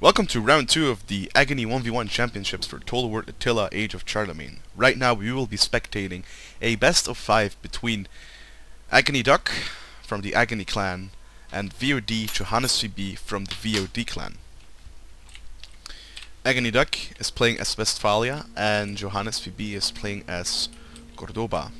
Welcome to round 2 of the Aggony 1v1 championships for Total War Attilla Age of Charlemagne. Right now we will be spectating a best of 5 between AggonyDuck from the Aggony clan and VOD Johannes VB from the VOD clan. AggonyDuck is playing as Westphalia and Johannes VB is playing as Cordoba.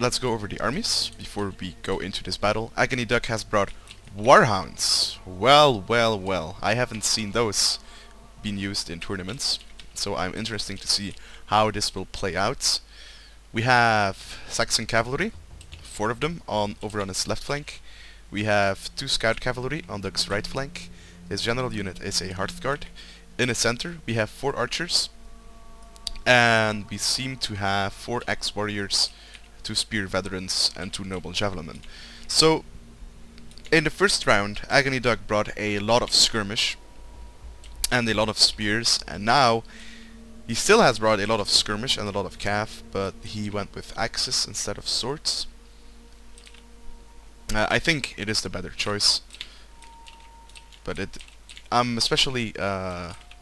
Let's go over the armies before we go into this battle. AggonyDuck has brought Warhounds. Well. I haven't seen those being used in tournaments, so I'm interested to see how this will play out. We have Saxon cavalry, 4 of them over on his left flank. We have 2 scout cavalry on Duck's right flank. His general unit is a Hearthguard. In the center we have 4 archers, and we seem to have 4 ex-warriors, 2 spear veterans, and 2 noble javelinmen. So in the first round, AggonyDuck brought a lot of skirmish and a lot of spears, and now he still has brought a lot of skirmish and a lot of cav, but he went with axes instead of swords. I think it is the better choice, but I'm especially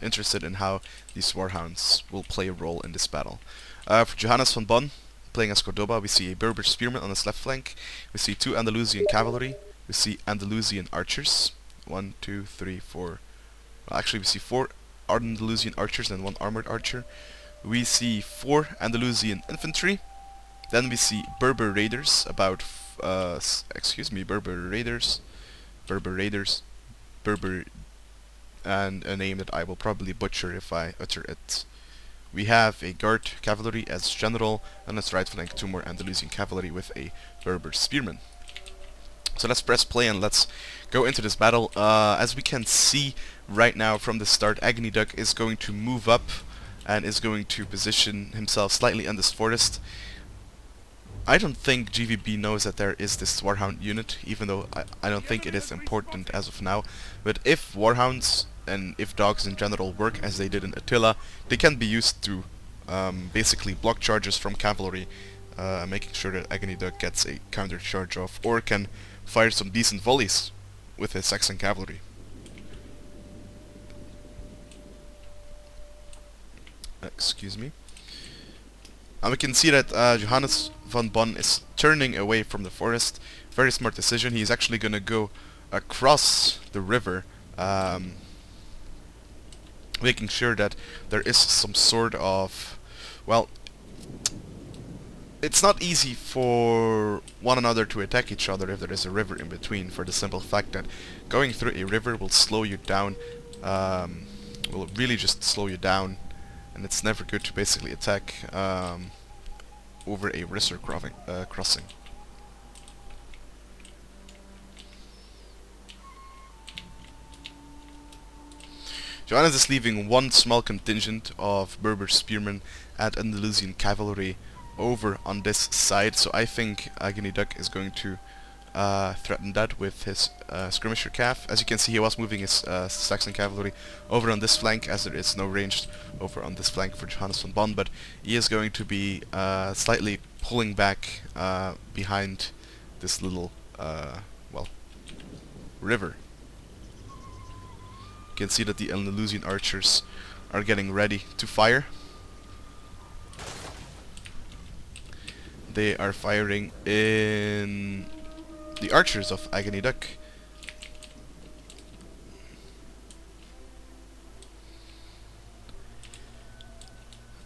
interested in how these Warhounds will play a role in this battle. For Johannes von Bonn, playing as Cordoba, we see a Berber spearman on his left flank, we see 2 Andalusian cavalry, we see Andalusian archers, 1, 2, 3, 4. Well, actually we see 4 Andalusian archers and 1 armored archer. We see 4 Andalusian infantry. Then we see Berber raiders, Berber, and a name that I will probably butcher if I utter it. We have a guard cavalry as general, and on its right flank 2 more Andalusian cavalry with a Berber spearman. So let's press play and let's go into this battle. As we can see right now from the start, AggonyDuck is going to move up and is going to position himself slightly in this forest. I don't think GVB knows that there is this Warhound unit, even though I don't think it is important as of now. But if Warhounds and if dogs in general work as they did in Attila, they can be used to basically block charges from cavalry, making sure that AggonyDuck gets a counter charge off, or can fire some decent volleys with his Saxon cavalry. Excuse me. And we can see that Johannes von Bonn is turning away from the forest. Very smart decision. He's actually going to go across the river, making sure that there is some sort of, well, it's not easy for one another to attack each other if there is a river in between, for the simple fact that going through a river will slow you down, will really just slow you down, and it's never good to basically attack over a river crossing. Johannes is leaving 1 small contingent of Berber spearmen and Andalusian cavalry over on this side, so I think AggonyDuck is going to threaten that with his skirmisher cav. As you can see, he was moving his Saxon cavalry over on this flank, as there is no ranged over on this flank for Johannes von Bonn, but he is going to be slightly pulling back behind this little river. You can see that the Andalusian archers are getting ready to fire. They are firing in the archers of AggonyDuck.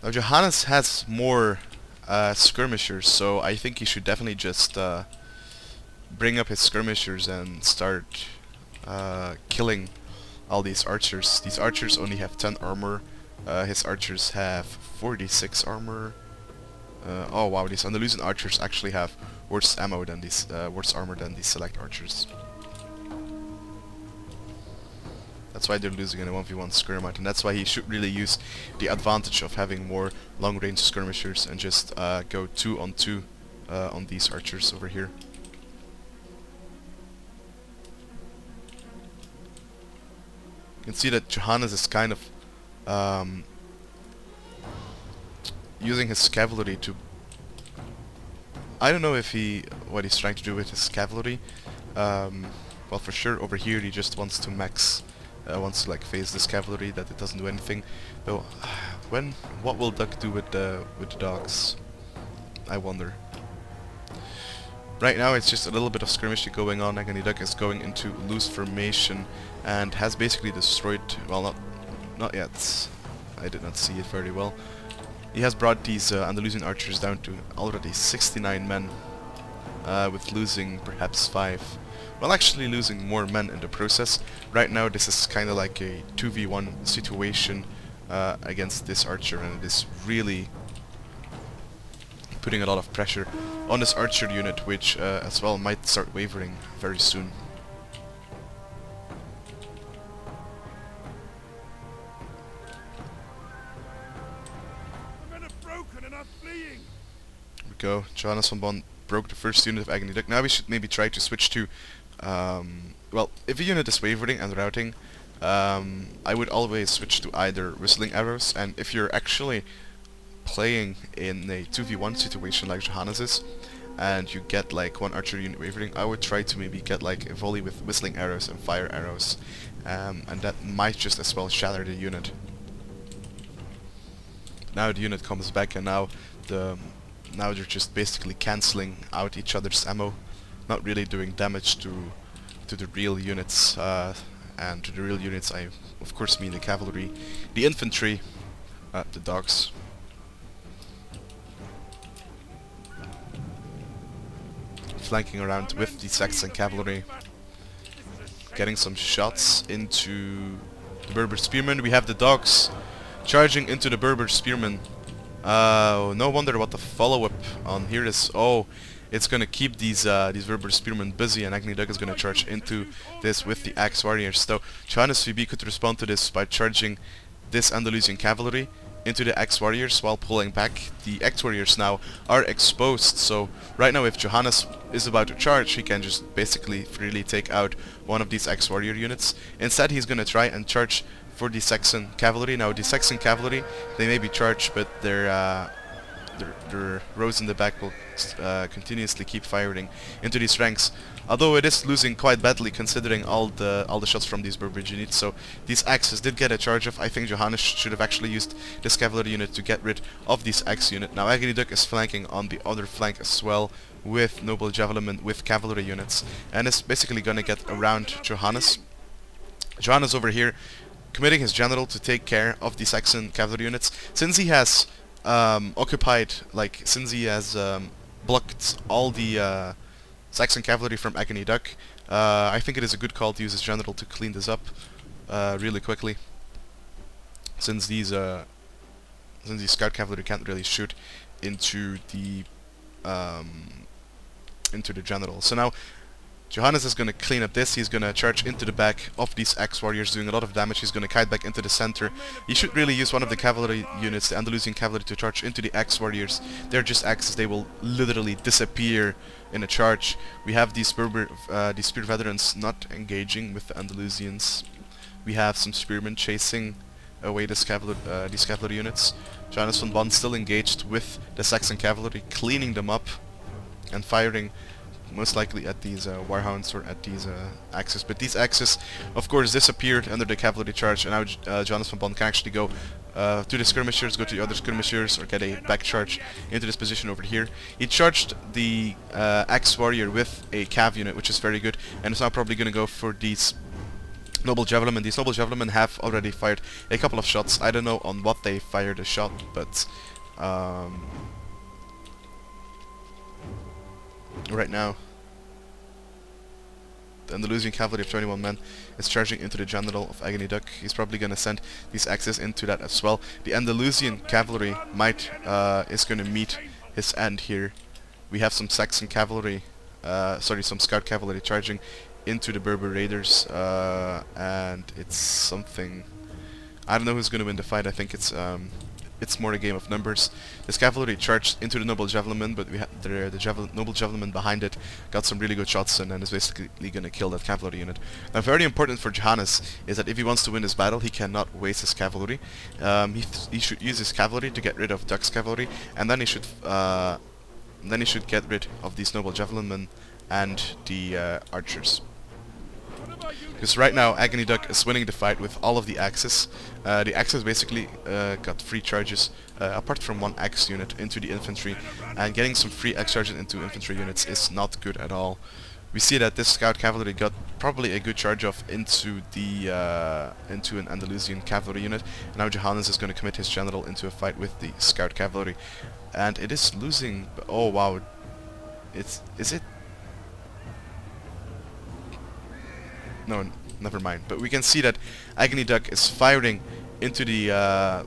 Now Johannes has more skirmishers, so I think he should definitely just bring up his skirmishers and start killing all these archers. These archers only have 10 armor. His archers have 46 armor. Oh wow, these Andalusian archers actually have worse ammo than these, worse armor than these select archers. That's why they're losing in a 1v1 skirmish, and that's why he should really use the advantage of having more long-range skirmishers and just go 2 on 2 on these archers over here. You can see that Johannes is kind of using his cavalry to, I don't know if what he's trying to do with his cavalry. Well, for sure over here he just wants to max wants to like phase this cavalry, that it doesn't do anything. Though, what will Duck do with the dogs? I wonder. Right now it's just a little bit of skirmishing going on. AggonyDuck is going into loose formation and has basically destroyed, well, not yet. I did not see it very well. He has brought these Andalusian archers down to already 69 men, with losing perhaps 5. Well, actually losing more men in the process. Right now this is kind of like a 2v1 situation against this archer, and it is really putting a lot of pressure on this archer unit, which as well might start wavering very soon. The men have broken and are fleeing. Here we go. Johannes von Bonn broke the first unit of AggonyDuck. Now we should maybe try to switch to well, if a unit is wavering and routing, I would always switch to either whistling arrows, and if you're actually playing in a 2v1 situation like Johannes is, and you get like one archer unit wavering, I would try to maybe get like a volley with whistling arrows and fire arrows, and that might just as well shatter the unit. Now the unit comes back, and now they're just basically cancelling out each other's ammo, not really doing damage to the real units, and to the real units I of course mean the cavalry, the infantry, the dogs. Flanking around with the Saxon cavalry, getting some shots into the Berber spearmen. We have the dogs charging into the Berber spearmen. No wonder what the follow-up on here is. Oh, it's gonna keep these Berber spearmen busy, and AggonyDuck is gonna charge into this with the Axe warriors. So Johannes VB could respond to this by charging this Andalusian cavalry into the Axe warriors while pulling back. The Axe warriors now are exposed, so right now if Johannes is about to charge, he can just basically freely take out one of these Axe warrior units. Instead he's gonna try and charge for the Saxon cavalry. Now the Saxon cavalry, they may be charged, but their rows in the back will continuously keep firing into these ranks. Although it is losing quite badly considering all the shots from these Berber units, so these axes did get a charge off. I think Johannes should have actually used this cavalry unit to get rid of this axe unit. Now AggonyDuck is flanking on the other flank as well with noble javelin with cavalry units, and is basically gonna get around Johannes. Johannes over here committing his general to take care of the Saxon cavalry units, since he has since he has blocked all the Saxon cavalry from AggonyDuck. I think it is a good call to use his general to clean this up really quickly, since these scout cavalry can't really shoot into the general. So now Johannes is going to clean up this. He's going to charge into the back of these Axe warriors, doing a lot of damage. He's going to kite back into the center. He should really use one of the cavalry units, the Andalusian cavalry, to charge into the Axe warriors. They're just axes. They will literally disappear in a charge. We have these these spear veterans not engaging with the Andalusians. We have some spearmen chasing away these cavalry units. Johannes von Bonn still engaged with the Saxon cavalry, cleaning them up and firing most likely at these warhounds or at these axes. But these axes, of course, disappeared under the cavalry charge, and now Johannes von Bonn can actually go to the skirmishers, go to the other skirmishers, or get a back charge into this position over here. He charged the axe warrior with a cav unit, which is very good, and is now probably going to go for these noble javelin. These noble javelin have already fired a couple of shots. I don't know on what they fired a shot, but right now the Andalusian cavalry of 21 men is charging into the general of AggonyDuck. He's probably going to send these axes into that as well. The Andalusian cavalry is going to meet his end here. We have some Saxon cavalry, some scout cavalry charging into the Berber raiders, and it's something. I don't know who's going to win the fight. I think it's more a game of numbers. This cavalry charged into the noble javelin, but we had the noble javelin behind it, got some really good shots in, and is basically going to kill that cavalry unit. Now, very important for Johannes is that if he wants to win this battle, he cannot waste his cavalry. He should use his cavalry to get rid of Duck's cavalry, and then he should get rid of these noble javelin and the archers. Because right now AggonyDuck is winning the fight with all of the axes. The axes basically got free charges, apart from one axe unit, into the infantry, and getting some free axe charges into infantry units is not good at all. We see that this scout cavalry got probably a good charge off into the into an Andalusian cavalry unit. And now Johannes is going to commit his general into a fight with the scout cavalry, and it is losing. Oh wow, is it? No, never mind. But we can see that AggonyDuck is firing into the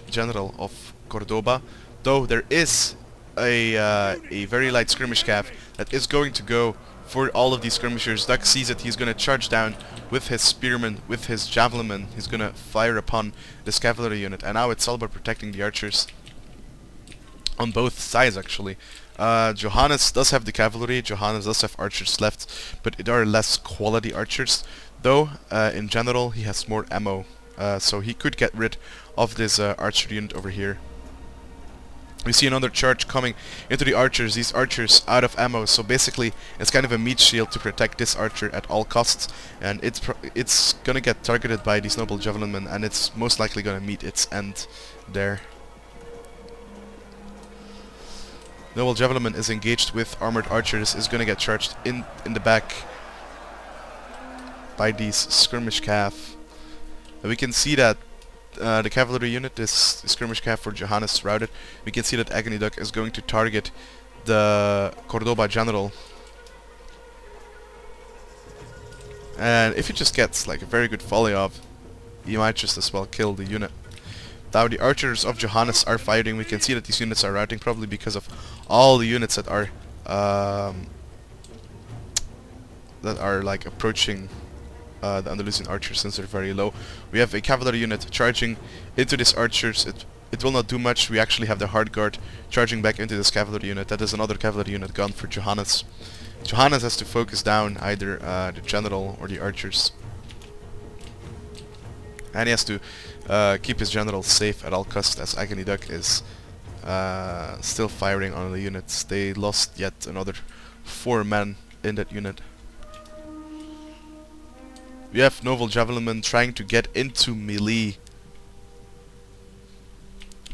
general of Cordoba, though there is a very light skirmish cav that is going to go for all of these skirmishers. Duck sees it, he's going to charge down with his spearmen, with his javelinmen. He's going to fire upon this cavalry unit, and now it's all about protecting the archers on both sides actually. Johannes does have the cavalry, Johannes does have archers left, but it are less quality archers, though in general he has more ammo, so he could get rid of this archer unit over here. We see another charge coming into the archers, these archers out of ammo, so basically it's kind of a meat shield to protect this archer at all costs, and it's gonna get targeted by these noble javelinmen, and it's most likely gonna meet its end there. Noble javelinman is engaged with armored archers, is gonna get charged in the back by these skirmish cav. We can see that the cavalry unit, this skirmish cav for Johannes routed. We can see that AggonyDuck is going to target the Cordoba general, and if he just gets like a very good volley off, he might just as well kill the unit. Now the archers of Johannes are fighting. We can see that these units are routing, probably because of all the units that are like approaching the Andalusian archers, since they're very low. We have a cavalry unit charging into these archers. It will not do much. We actually have the hard guard charging back into this cavalry unit. That is another cavalry unit gone for Johannes. Johannes has to focus down either the general or the archers, and he has to keep his general safe at all costs, as AggonyDuck is still firing on the units. They lost yet another 4 men in that unit. We have noble javelinmen trying to get into melee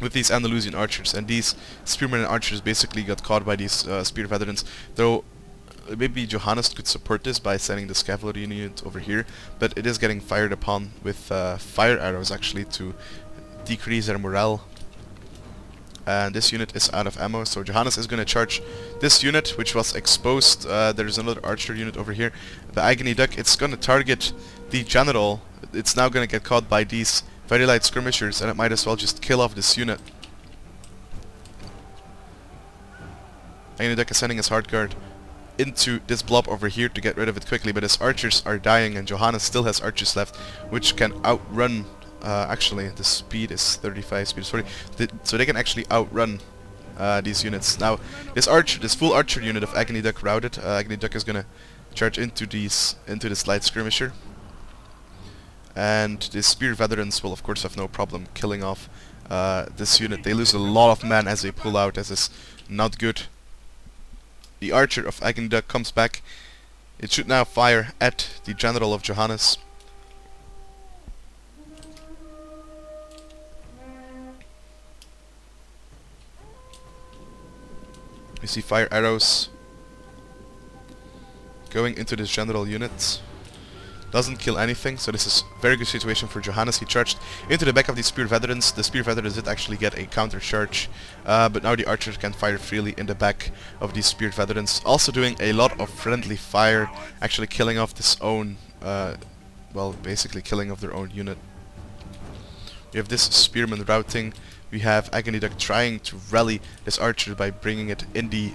with these Andalusian archers, and these spearmen and archers basically got caught by these spear veterans, though maybe Johannes could support this by sending this cavalry unit over here, but it is getting fired upon with fire arrows actually to decrease their morale. And this unit is out of ammo, so Johannes is going to charge this unit, which was exposed. There's another archer unit over here. The AggonyDuck, it's going to target the general. It's now going to get caught by these very light skirmishers, and it might as well just kill off this unit. AggonyDuck is sending his hard guard into this blob over here to get rid of it quickly, but his archers are dying, and Johannes still has archers left, which can outrun. Actually, the speed is 35, speed is 40, so they can actually outrun these units. Now, this full archer unit of AggonyDuck routed. AggonyDuck is gonna charge into this light skirmisher, and the spear veterans will of course have no problem killing off this unit. They lose a lot of men as they pull out, as is not good. The archer of AggonyDuck comes back. It should now fire at the general of Johannes. We see fire arrows going into this general unit. Doesn't kill anything, so this is a very good situation for Johannes. He charged into the back of these spear veterans. The spear veterans did actually get a counter charge, but now the archers can fire freely in the back of these spear veterans. Also doing a lot of friendly fire, actually killing off this own, well, basically killing off their own unit. We have this spearman routing. We have AggonyDuck trying to rally this archer by bringing it in the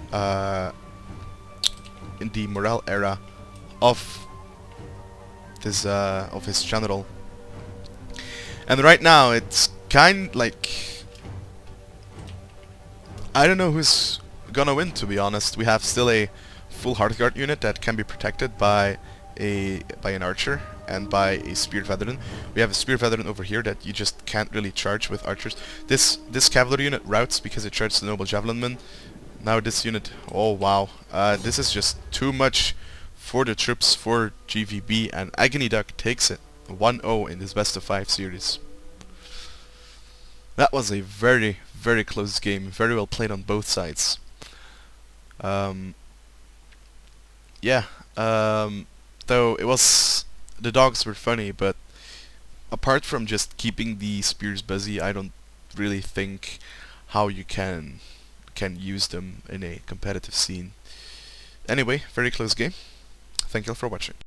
morale area of this of his general. And right now it's kind like, I don't know who's gonna win, to be honest. We have still a full hard guard unit that can be protected by an archer and by a spear veteran. We have a spear veteran over here that you just can't really charge with archers. This cavalry unit routes because it charges the noble javelinman. Now this unit, oh wow, this is just too much for the troops for GVB, and AggonyDuck takes it 1-0 in this best of 5 series. That was a very, very close game, very well played on both sides. Yeah, though it was, the dogs were funny, but apart from just keeping the spears busy, I don't really think how you can use them in a competitive scene. Anyway, very close game. Thank you all for watching.